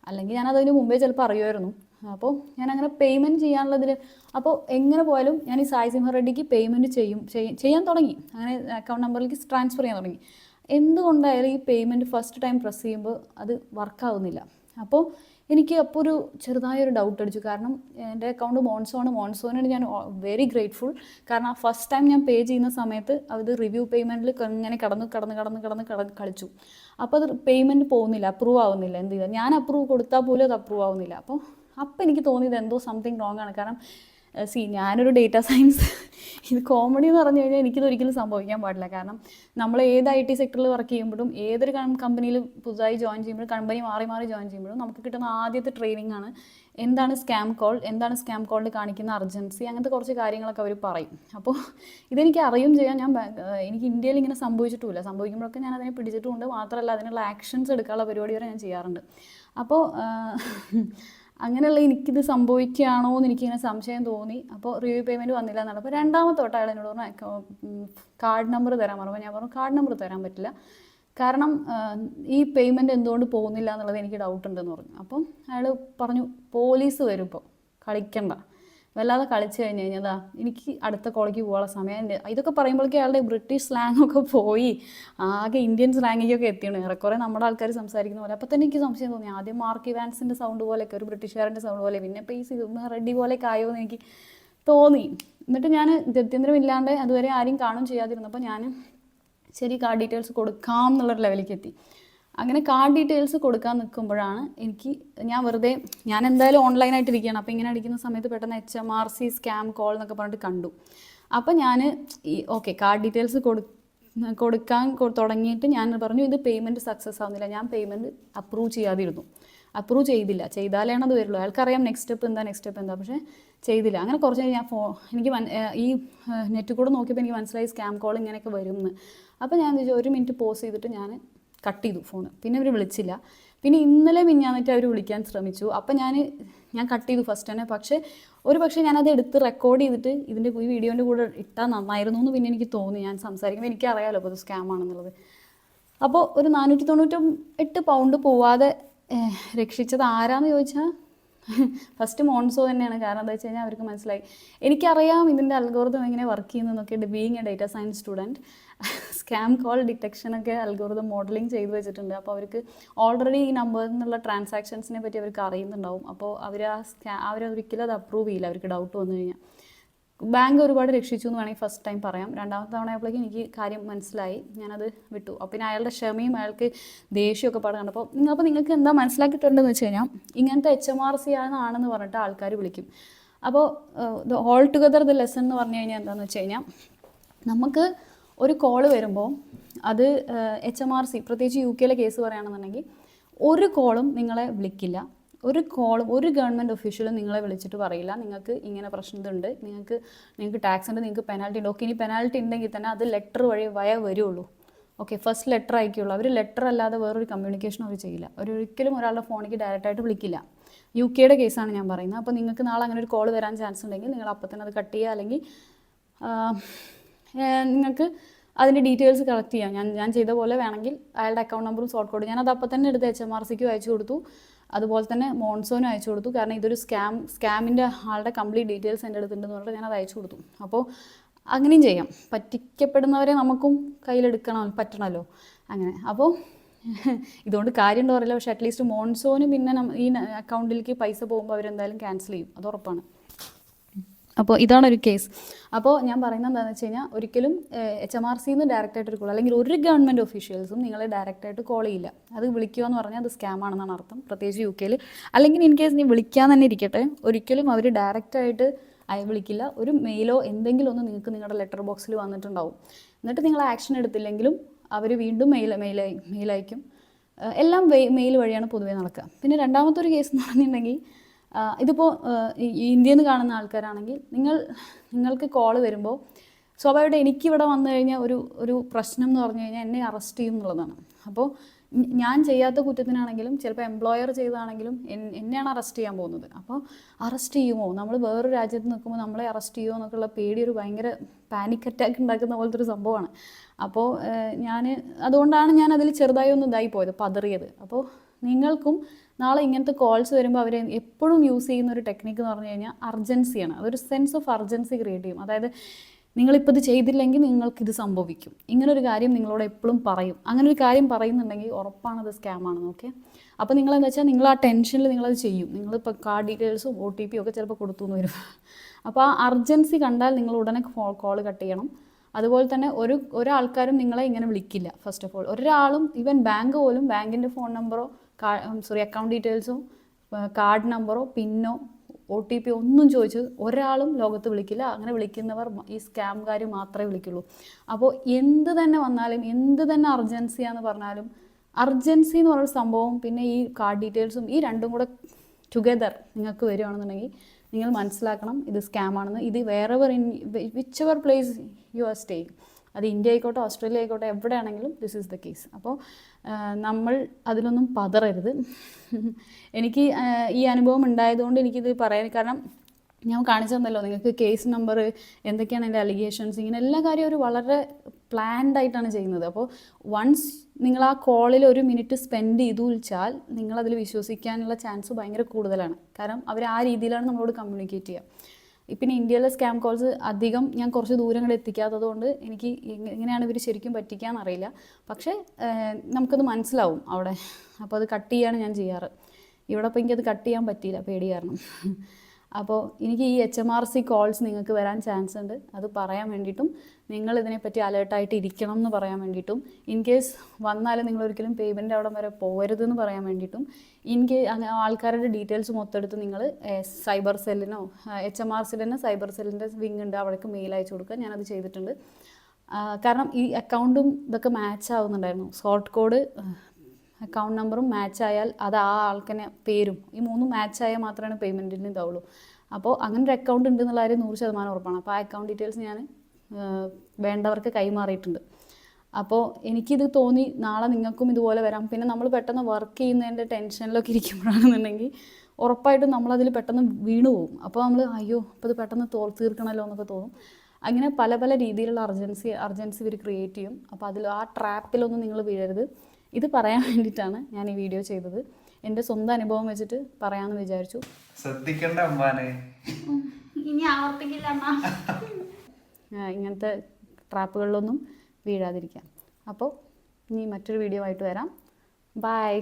അല്ലെങ്കിൽ ഞാനതിന് മുമ്പേ ചിലപ്പോൾ അറിയുമായിരുന്നു. അപ്പോൾ ഞാൻ അങ്ങനെ പേയ്മെൻറ്റ് ചെയ്യാനുള്ളതിൽ, അപ്പോൾ എങ്ങനെ പോയാലും ഞാൻ ഈ സായി സിംഹ റെഡ്ഡിക്ക് പേയ്മെൻറ്റ് ചെയ്യാൻ തുടങ്ങി. അങ്ങനെ അക്കൗണ്ട് നമ്പറിലേക്ക് ട്രാൻസ്ഫർ ചെയ്യാൻ തുടങ്ങി. എന്തുകൊണ്ടായാലും ഈ പേയ്മെൻറ്റ് ഫസ്റ്റ് ടൈം പ്രസ് ചെയ്യുമ്പോൾ അത് വർക്കാവുന്നില്ല. അപ്പോൾ എനിക്ക് അപ്പോൾ ഒരു ചെറുതായൊരു ഡൗട്ട് അടിച്ചു. കാരണം എൻ്റെ അക്കൗണ്ട് മോൺസോണിന് ഞാൻ വെരി ഗ്രേറ്റ്ഫുൾ. കാരണം ആ ഫസ്റ്റ് ടൈം ഞാൻ പേ ചെയ്യുന്ന സമയത്ത് അത് റിവ്യൂ പേയ്മെൻറ്റിൽ ഇങ്ങനെ കടന്ന് കളിച്ചു. അപ്പോൾ അത് പേയ്മെൻറ്റ് പോകുന്നില്ല, അപ്രൂവ് ആവുന്നില്ല. എന്ത് ചെയ്താൽ ഞാൻ അപ്രൂവ് കൊടുത്താൽ പോലും അത് അപ്രൂവ് ആവുന്നില്ല. അപ്പോൾ എനിക്ക് തോന്നിയത് എന്തോ സംതിങ് റോങ് ആണ്. കാരണം ഞാനൊരു ഡേറ്റ സയൻസ്, ഇത് കോമഡി എന്ന് പറഞ്ഞു കഴിഞ്ഞാൽ എനിക്കിതൊരിക്കലും സംഭവിക്കാൻ പാടില്ല. കാരണം നമ്മൾ ഏത് IT സെക്ടറിൽ വർക്ക് ചെയ്യുമ്പോഴും, ഏതൊരു കമ്പനിയിൽ പുതുതായി ജോയിൻ ചെയ്യുമ്പോഴും, കമ്പനി മാറി ജോയിൻ ചെയ്യുമ്പോഴും നമുക്ക് കിട്ടുന്ന ആദ്യത്തെ ട്രെയിനിങ് ആണ് എന്താണ് സ്കാം കോൾ, എന്താണ് സ്കാം കോളിൽ കാണിക്കുന്ന അർജൻസി, അങ്ങനത്തെ കുറച്ച് കാര്യങ്ങളൊക്കെ അവർ പറയും. അപ്പോൾ ഇതെനിക്ക് അറിയും ചെയ്യാൻ, എനിക്ക് ഇന്ത്യയിൽ ഇങ്ങനെ സംഭവിച്ചിട്ടുമില്ല. സംഭവിക്കുമ്പോഴൊക്കെ ഞാൻ അതിനെ പിടിച്ചിട്ടുമുണ്ട്. മാത്രമല്ല അതിനുള്ള ആക്ഷൻസ് എടുക്കാനുള്ള പരിപാടി വരെ ഞാൻ ചെയ്യാറുണ്ട്. അപ്പോൾ അങ്ങനെയുള്ള എനിക്കിത് സംഭവിക്കുകയാണോ എന്ന് എനിക്കിങ്ങനെ സംശയം തോന്നി. അപ്പോൾ റിവ്യൂ പേയ്മെൻറ്റ് വന്നില്ല എന്നാണ്. അപ്പോൾ രണ്ടാമത്തെ തൊട്ട് അയാൾ എന്നോട് പറഞ്ഞു കാർഡ് നമ്പർ തരാൻ പറഞ്ഞു. ഞാൻ പറഞ്ഞു കാർഡ് നമ്പർ തരാൻ പറ്റില്ല, കാരണം ഈ പേയ്മെൻറ്റ് എന്തുകൊണ്ട് പോകുന്നില്ല എന്നുള്ളത് എനിക്ക് ഡൗട്ട് ഉണ്ടെന്ന് പറഞ്ഞു. അപ്പം അയാൾ പറഞ്ഞു പോലീസ് വരും ഇപ്പോൾ, കളിക്കണ്ട, വല്ലാതെ കളിച്ച് കഴിഞ്ഞ് കഴിഞ്ഞാൽ എനിക്ക് അടുത്ത കോളേജിൽ പോകാനുള്ള സമയം. ഇതൊക്കെ പറയുമ്പോഴേക്കും അയാളുടെ ബ്രിട്ടീഷ് സ്ലാങ്ങൊക്കെ പോയി ആകെ ഇന്ത്യൻ സ്ലാങ്ങിലേക്കൊക്കെ എത്തിയാണ്. ഏറെക്കുറെ നമ്മുടെ ആൾക്കാർ സംസാരിക്കുന്ന പോലെ. അപ്പോൾ തന്നെ എനിക്ക് സംശയം തോന്നി. ആദ്യം മാർക്ക് ഇവാൻസിൻ്റെ സൗണ്ട് പോലെയൊക്കെ, ഒരു ബ്രിട്ടീഷുകാരൻ്റെ സൗണ്ട് പോലെ, പിന്നെ ഇപ്പോൾ ഈ സിഗ്മ റെഡ്ഡി പോലെയൊക്കെ ആയോ എന്ന് എനിക്ക് തോന്നി. എന്നിട്ട് ഞാൻ ഗത്യന്തരമില്ലാണ്ട് അതുവരെ ആരും കാണും ചെയ്യാതിരുന്നപ്പോൾ ഞാൻ ശരി കാർഡ് ഡീറ്റെയിൽസ് കൊടുക്കാം എന്നുള്ളൊരു ലെവലിലേക്ക് എത്തി. അങ്ങനെ കാർഡ് ഡീറ്റെയിൽസ് കൊടുക്കാൻ നിൽക്കുമ്പോഴാണ് ഞാൻ എന്തായാലും ഓൺലൈനായിട്ട് ഇരിക്കുകയാണ്. അപ്പോൾ ഇങ്ങനെ അടിക്കുന്ന സമയത്ത് പെട്ടെന്ന് HMRC സ്കാം കോൾ എന്നൊക്കെ പറഞ്ഞിട്ട് കണ്ടു. അപ്പോൾ ഞാൻ ഓക്കെ കാർഡ് ഡീറ്റെയിൽസ് കൊടുക്കാൻ തുടങ്ങിയിട്ട് ഞാൻ പറഞ്ഞു ഇത് പേയ്മെൻറ്റ് സക്സസ് ആവുന്നില്ല. ഞാൻ പേയ്മെൻറ്റ് അപ്രൂവ് ചെയ്യാതിരുന്നു. അപ്രൂവ് ചെയ്താലാണ് അത് വരുള്ളൂ. അയാൾക്കറിയാം നെക്സ്റ്റ് സ്റ്റെപ്പ് എന്താ, പക്ഷേ ചെയ്തില്ല. അങ്ങനെ കുറച്ച് കഴിഞ്ഞ് എനിക്ക് ഈ നെറ്റിൽ കൂടെ നോക്കിയപ്പോൾ എനിക്ക് മനസ്സിലായി സ്കാം കോൾ ഇങ്ങനെയൊക്കെ വരും എന്ന്. അപ്പോൾ ഞാൻ വിചാരിച്ചു 1 മിനിറ്റ് പോസ് ചെയ്തിട്ട് ഞാൻ കട്ട് ചെയ്തു ഫോണ്. പിന്നെ അവർ വിളിച്ചില്ല. പിന്നെ ഇന്നലെ മിനിഞ്ഞാന്നിട്ട് അവർ വിളിക്കാൻ ശ്രമിച്ചു. അപ്പോൾ ഞാൻ കട്ട് ചെയ്തു ഫസ്റ്റ് തന്നെ. പക്ഷേ ഞാനത് എടുത്ത് റെക്കോർഡ് ചെയ്തിട്ട് ഈ വീഡിയോൻ്റെ കൂടെ ഇട്ടാൽ നന്നായിരുന്നു എന്ന് പിന്നെ എനിക്ക് തോന്നി. ഞാൻ സംസാരിക്കുമ്പോൾ എനിക്കറിയാമല്ലോ അപ്പോൾ അത് സ്കാം ആണെന്നുള്ളത്. അപ്പോൾ ഒരു 498 പൗണ്ട് പോവാതെ രക്ഷിച്ചത് ആരാന്ന് ചോദിച്ചാൽ ഫസ്റ്റ് മോൺസോ തന്നെയാണ്. കാരണം എന്താ വെച്ച് കഴിഞ്ഞാൽ അവർക്ക് മനസ്സിലായി, എനിക്കറിയാം ഇതിൻ്റെ അൽഗോറിതം എങ്ങനെ വർക്ക് ചെയ്യുന്നതെന്നൊക്കെ. Being a data science student scam call ഡിറ്റക്ഷനൊക്കെ അൽഗോറിതം മോഡലിംഗ് ചെയ്ത് വെച്ചിട്ടുണ്ട്. അപ്പോൾ അവർക്ക് ഓൾറെഡി ഈ നമ്പറിൽ നിന്നുള്ള ട്രാൻസാക്ഷൻസിനെ പറ്റി അവർക്ക് അറിയുന്നുണ്ടാവും. അപ്പോൾ അവരൊരിക്കലും അത് അപ്രൂവ് ചെയ്യില്ല, അവർക്ക് ഡൗട്ട് വന്നു കഴിഞ്ഞാൽ. ബാങ്ക് ഒരുപാട് രക്ഷിച്ചു എന്ന് വേണമെങ്കിൽ ഫസ്റ്റ് ടൈം പറയാം. രണ്ടാമത്തെ തവണ ആയപ്പോഴേക്കും എനിക്ക് കാര്യം മനസ്സിലായി, ഞാനത് വിട്ടു. അപ്പോൾ പിന്നെ അയാളുടെ ക്ഷമയും അയാൾക്ക് ദേഷ്യമൊക്കെ പാട് കണ്ടപ്പോൾ നിങ്ങൾക്ക് എന്താ മനസ്സിലാക്കിയിട്ടുണ്ടെന്ന് വെച്ച് കഴിഞ്ഞാൽ ഇങ്ങനത്തെ HMRC ആണെന്ന് പറഞ്ഞിട്ട് ആൾക്കാർ വിളിക്കും. അപ്പോൾ ഓൾ ടുഗദർ ദ ലെസൺ എന്ന് പറഞ്ഞു കഴിഞ്ഞാൽ എന്താണെന്ന് വെച്ച് കഴിഞ്ഞാൽ നമുക്ക് ഒരു കോള് വരുമ്പോൾ അത് HMRC, പ്രത്യേകിച്ച് UK കേസ് പറയുകയാണെന്നുണ്ടെങ്കിൽ ഒരു കോളും നിങ്ങളെ വിളിക്കില്ല. ഒരു ഗവൺമെൻറ് ഒഫീഷ്യലും നിങ്ങളെ വിളിച്ചിട്ട് പറയില്ല നിങ്ങൾക്ക് ഇങ്ങനെ പ്രശ്നമുണ്ട്, നിങ്ങൾക്ക് ടാക്സ് ഉണ്ട്, നിങ്ങൾക്ക് പെനാൽറ്റി ഉണ്ട്. ഓക്കെ, ഇനി പെനാൽറ്റി ഉണ്ടെങ്കിൽ തന്നെ അത് ലെറ്റർ വഴി വരുള്ളൂ. ഓക്കെ, ഫസ്റ്റ് ലെറ്റർ അയക്കുള്ളൂ. അവർ ലെറ്റർ അല്ലാതെ വേറൊരു കമ്മ്യൂണിക്കേഷൻ അവർ ചെയ്യില്ല. ഒരിക്കലും ഒരാളുടെ ഫോണിലേക്ക് ഡയറക്റ്റായിട്ട് വിളിക്കില്ല. UK കേസാണ് ഞാൻ പറയുന്നത്. അപ്പോൾ നിങ്ങൾക്ക് നാളെ അങ്ങനെ ഒരു കോൾ വരാൻ ചാൻസ് ഉണ്ടെങ്കിൽ നിങ്ങൾ അപ്പം തന്നെ അത് കട്ട് ചെയ്യുക, അല്ലെങ്കിൽ നിങ്ങൾക്ക് അതിൻ്റെ ഡീറ്റെയിൽസ് കളക്ട് ചെയ്യാം. ഞാൻ ചെയ്ത പോലെ വേണമെങ്കിൽ അയാളുടെ അക്കൗണ്ട് നമ്പറും സോർട്ട് കോഡ് ഞാനത് അപ്പം തന്നെ എടുത്ത് HMRCക്കും അയച്ചു കൊടുത്തു. അതുപോലെ തന്നെ മോൺസോനും അയച്ചു കൊടുത്തു. കാരണം ഇതൊരു സ്കാമിൻ്റെ ആളുടെ കംപ്ലീറ്റ് ഡീറ്റെയിൽസ് എൻ്റെ അടുത്തുണ്ടെന്ന് പറഞ്ഞിട്ട് ഞാനത് അയച്ചു കൊടുത്തു. അപ്പോൾ അങ്ങനെയും ചെയ്യാം. പറ്റിക്കപ്പെടുന്നവരെ നമുക്കും പറ്റണമല്ലോ അങ്ങനെ. അപ്പോൾ ഇതുകൊണ്ട് കാര്യം ഉണ്ടോ അറിയില്ല, പക്ഷേ അറ്റ്ലീസ്റ്റ് മോൺസോന് പിന്നെ ഈ അക്കൗണ്ടിലേക്ക് പൈസ പോകുമ്പോൾ അവരെന്തായാലും ക്യാൻസൽ ചെയ്യും, അത് ഉറപ്പാണ്. അപ്പോൾ ഇതാണൊരു കേസ്. അപ്പോൾ ഞാൻ പറയുന്നത് എന്താണെന്ന് വെച്ച് കഴിഞ്ഞാൽ ഒരിക്കലും HMRCന്ന് ഡയറക്റ്റായിട്ട് ഒരു കോൾ, അല്ലെങ്കിൽ ഒരു ഗവൺമെൻറ് ഒഫീഷ്യൽസും നിങ്ങളെ ഡയറക്റ്റായിട്ട് കോൾ ചെയ്യില്ല. അത് വിളിക്കുക എന്ന് പറഞ്ഞാൽ അത് സ്കാം ആണെന്നാണ് അർത്ഥം, പ്രത്യേകിച്ച് UK. അല്ലെങ്കിൽ ഇൻ കേസ് നീ വിളിക്കാൻ തന്നെ ഇരിക്കട്ടെ, ഒരിക്കലും അവർ ഡയറക്റ്റായിട്ട് വിളിക്കില്ല. ഒരു മെയിലോ എന്തെങ്കിലും ഒന്ന് നിങ്ങൾക്ക് നിങ്ങളുടെ ലെറ്റർ ബോക്സിൽ വന്നിട്ടുണ്ടാവും. എന്നിട്ട് നിങ്ങൾ ആക്ഷൻ എടുത്തില്ലെങ്കിലും അവർ വീണ്ടും മെയിൽ അയക്കും. എല്ലാം മെയിൽ വഴിയാണ് പൊതുവേ നടക്കുക. പിന്നെ രണ്ടാമത്തെ ഒരു കേസ് എന്ന് പറഞ്ഞിട്ടുണ്ടെങ്കിൽ, ഇതിപ്പോൾ ഇന്ത്യയിൽ നിന്ന് കാണുന്ന ആൾക്കാരാണെങ്കിൽ നിങ്ങൾക്ക് കോൾ വരുമ്പോൾ സ്വാഭാവികമായിട്ട് എനിക്കിവിടെ വന്നു കഴിഞ്ഞാൽ ഒരു പ്രശ്നം എന്ന് പറഞ്ഞു കഴിഞ്ഞാൽ എന്നെ അറസ്റ്റ് ചെയ്യും എന്നുള്ളതാണ്. അപ്പോൾ ഞാൻ ചെയ്യാത്ത കുറ്റത്തിനാണെങ്കിലും ചിലപ്പോൾ എംപ്ലോയർ ചെയ്താണെങ്കിലും എന്നെയാണ് അറസ്റ്റ് ചെയ്യാൻ പോകുന്നത്. അപ്പോൾ അറസ്റ്റ് ചെയ്യുമോ, നമ്മൾ വേറൊരു രാജ്യത്ത് നിൽക്കുമ്പോൾ നമ്മളെ അറസ്റ്റ് ചെയ്യുമോ എന്നൊക്കെയുള്ള പേടി ഒരു ഭയങ്കര പാനിക് അറ്റാക്ക് ഉണ്ടാക്കുന്ന പോലത്തെ ഒരു സംഭവമാണ്. അപ്പോൾ അതുകൊണ്ടാണ് ഞാൻ അതിൽ ചെറുതായി ഒന്ന് ഇതായി പോയത്, പതറിയത്. അപ്പോൾ നിങ്ങൾക്കും നാളെ ഇങ്ങനത്തെ കോൾസ് വരുമ്പോൾ അവർ എപ്പോഴും യൂസ് ചെയ്യുന്ന ഒരു ടെക്നിക്ക് എന്ന് പറഞ്ഞു കഴിഞ്ഞാൽ അർജൻസിയാണ്. അതൊരു സെൻസ് ഓഫ് അർജൻസി ക്രിയേറ്റ് ചെയ്യും. അതായത് നിങ്ങളിപ്പോൾ ഇത് ചെയ്തില്ലെങ്കിൽ നിങ്ങൾക്കിത് സംഭവിക്കും, ഇങ്ങനൊരു കാര്യം നിങ്ങളോട് എപ്പോഴും പറയും. അങ്ങനെ ഒരു കാര്യം പറയുന്നുണ്ടെങ്കിൽ ഉറപ്പാണത് സ്കാമാണെന്ന്. ഓക്കെ, അപ്പോൾ നിങ്ങളെന്താ വെച്ചാൽ നിങ്ങൾ ആ ടെൻഷനിൽ നിങ്ങളത് ചെയ്യും. നിങ്ങളിപ്പോൾ കാർഡ് ഡീറ്റെയിൽസും OTP ഒക്കെ ചിലപ്പോൾ കൊടുത്തു എന്ന് വരും. അപ്പോൾ ആ അർജൻസി കണ്ടാൽ നിങ്ങൾ ഉടനെ കോൾ കട്ട് ചെയ്യണം. അതുപോലെ തന്നെ ഒരാൾക്കാരും നിങ്ങളെ ഇങ്ങനെ വിളിക്കില്ല. ഫസ്റ്റ് ഓഫ് ഓൾ ഒരാളും, ഈവൻ ബാങ്ക് പോലും ബാങ്കിൻ്റെ ഫോൺ നമ്പറോ അക്കൗണ്ട് ഡീറ്റെയിൽസോ കാർഡ് നമ്പറോ പിന്നോ OTP ഒന്നും ചോദിച്ച് ഒരാളും ലോകത്ത് വിളിക്കില്ല. അങ്ങനെ വിളിക്കുന്നവർ ഈ സ്കാംകാർ മാത്രമേ വിളിക്കുള്ളൂ. അപ്പോൾ എന്ത് തന്നെ വന്നാലും, എന്ത് തന്നെ അർജൻസിയാന്ന് പറഞ്ഞാലും, അർജൻസി എന്ന് പറയുന്ന സംഭവം പിന്നെ ഈ കാർഡ് ഡീറ്റെയിൽസും ഈ രണ്ടും കൂടെ ടുഗെദർ നിങ്ങൾക്ക് വരികയാണെന്നുണ്ടെങ്കിൽ നിങ്ങൾ മനസ്സിലാക്കണം ഇത് സ്കാമാണെന്ന്. ഇത് which ever place you are staying, അത് ഇന്ത്യ ആയിക്കോട്ടെ ഓസ്ട്രേലിയ ആയിക്കോട്ടെ എവിടെയാണെങ്കിലും ദിസ് ഈസ് ദ കേസ്. അപ്പോൾ നമ്മൾ അതിലൊന്നും പതറരുത്. എനിക്ക് ഈ അനുഭവം ഉണ്ടായതുകൊണ്ട് എനിക്കിത് പറയാൻ, കാരണം ഞാൻ കാണിച്ചു തന്നല്ലോ നിങ്ങൾക്ക് കേസ് നമ്പർ, എന്തൊക്കെയാണ് എൻ്റെ അലിഗേഷൻസ്, ഇങ്ങനെ എല്ലാ കാര്യവും ഒരു വളരെ പ്ലാൻഡ് ആയിട്ടാണ് ചെയ്യുന്നത്. അപ്പോൾ വൺസ് നിങ്ങൾ ആ കോളിൽ ഒരു മിനിറ്റ് സ്പെൻഡ് ചെയ്തു വെച്ചാൽ നിങ്ങളതിൽ വിശ്വസിക്കാനുള്ള ചാൻസ് ഭയങ്കര കൂടുതലാണ്. കാരണം അവർ ആ രീതിയിലാണ് നമ്മളോട് കമ്മ്യൂണിക്കേറ്റ് ചെയ്യുക. പിന്നെ ഇന്ത്യയിലെ സ്കാം കോൾസ് അധികം ഞാൻ കുറച്ച് ദൂരം കൂടെ എത്തിക്കാത്തത് കൊണ്ട് എനിക്ക് എങ്ങനെയാണ് ഇവർ ശരിക്കും പറ്റിക്കാന്ന് അറിയില്ല. പക്ഷേ നമുക്കത് മനസ്സിലാവും അവിടെ. അപ്പോൾ അത് കട്ട് ചെയ്യാണ് ഞാൻ ചെയ്യാറ്. ഇവിടെ അപ്പോൾ എനിക്കത് കട്ട് ചെയ്യാൻ പറ്റിയില്ല പേടി കാരണം. അപ്പോൾ എനിക്ക് ഈ HMRC കോൾസ് നിങ്ങൾക്ക് വരാൻ ചാൻസ് ഉണ്ട്. അത് പറയാൻ വേണ്ടിയിട്ടും നിങ്ങൾ ഇതിനെപ്പറ്റി അലേർട്ടായിട്ട് ഇരിക്കണം എന്ന് പറയാൻ വേണ്ടിയിട്ടും, ഇൻ കേസ് വന്നാലും നിങ്ങളൊരിക്കലും പേയ്മെൻറ്റ് അവിടെ വരെ പോകരുതെന്ന് പറയാൻ വേണ്ടിയിട്ടും, ആൾക്കാരുടെ ഡീറ്റെയിൽസ് മൊത്തമെടുത്ത് നിങ്ങൾ സൈബർ സെല്ലിനോ HMRCയിൽ തന്നെ സൈബർ സെല്ലിൻ്റെ വിങ് ഉണ്ട്, അവിടേക്ക് മെയിൽ അയച്ചു കൊടുക്കുക. ഞാനത് ചെയ്തിട്ടുണ്ട്. കാരണം ഈ അക്കൗണ്ടും ഇതൊക്കെ മാച്ച് ആവുന്നുണ്ടായിരുന്നു. സോർട്ട് കോഡ്, അക്കൗണ്ട് നമ്പറും മാച്ച് ആയാൽ അത് ആ ആൾക്കന്നെ പേരും, ഈ മൂന്നും മാച്ച് ആയാൽ മാത്രമേ പേയ്മെൻറ്റിന് ഇതാവുള്ളൂ. അപ്പോൾ അങ്ങനെ ഒരു അക്കൗണ്ട് ഉണ്ടെന്നുള്ള കാര്യം 100% ഉറപ്പാണ്. അപ്പോൾ ആ അക്കൗണ്ട് ഡീറ്റെയിൽസ് ഞാൻ വേണ്ടവർക്ക് കൈമാറിയിട്ടുണ്ട്. അപ്പോൾ എനിക്കിത് തോന്നി നാളെ നിങ്ങൾക്കും ഇതുപോലെ വരാം. പിന്നെ നമ്മൾ പെട്ടെന്ന് വർക്ക് ചെയ്യുന്നതിൻ്റെ ടെൻഷനിലൊക്കെ ഇരിക്കുമ്പോഴാണെന്നുണ്ടെങ്കിൽ ഉറപ്പായിട്ടും നമ്മളതിൽ പെട്ടെന്ന് വീണു പോകും. അപ്പോൾ നമ്മൾ അയ്യോ അപ്പോൾ ഇത് പെട്ടെന്ന് തീർക്കണമല്ലോ എന്നൊക്കെ തോന്നും. അങ്ങനെ പല പല രീതിയിലുള്ള അർജൻസി ഇവർ ക്രിയേറ്റ് ചെയ്യും. അപ്പോൾ അതിൽ ആ ട്രാപ്പിലൊന്നും നിങ്ങൾ വീഴരുത്. ഇത് പറയാൻ വേണ്ടിയിട്ടാണ് ഞാൻ ഈ വീഡിയോ ചെയ്തത്. എൻ്റെ സ്വന്തം അനുഭവം വെച്ചിട്ട് പറയാമെന്ന് വിചാരിച്ചു. ശ്രദ്ധിക്കണ്ട അമ്മാനെ, ഇനി ആവർത്തിക്കില്ല അമ്മ. ഇങ്ങനത്തെ ട്രാപ്പുകളിലൊന്നും വീഴാതിരിക്കാം. അപ്പോൾ ഇനി മറ്റൊരു വീഡിയോ ആയിട്ട് വരാം. ബൈ.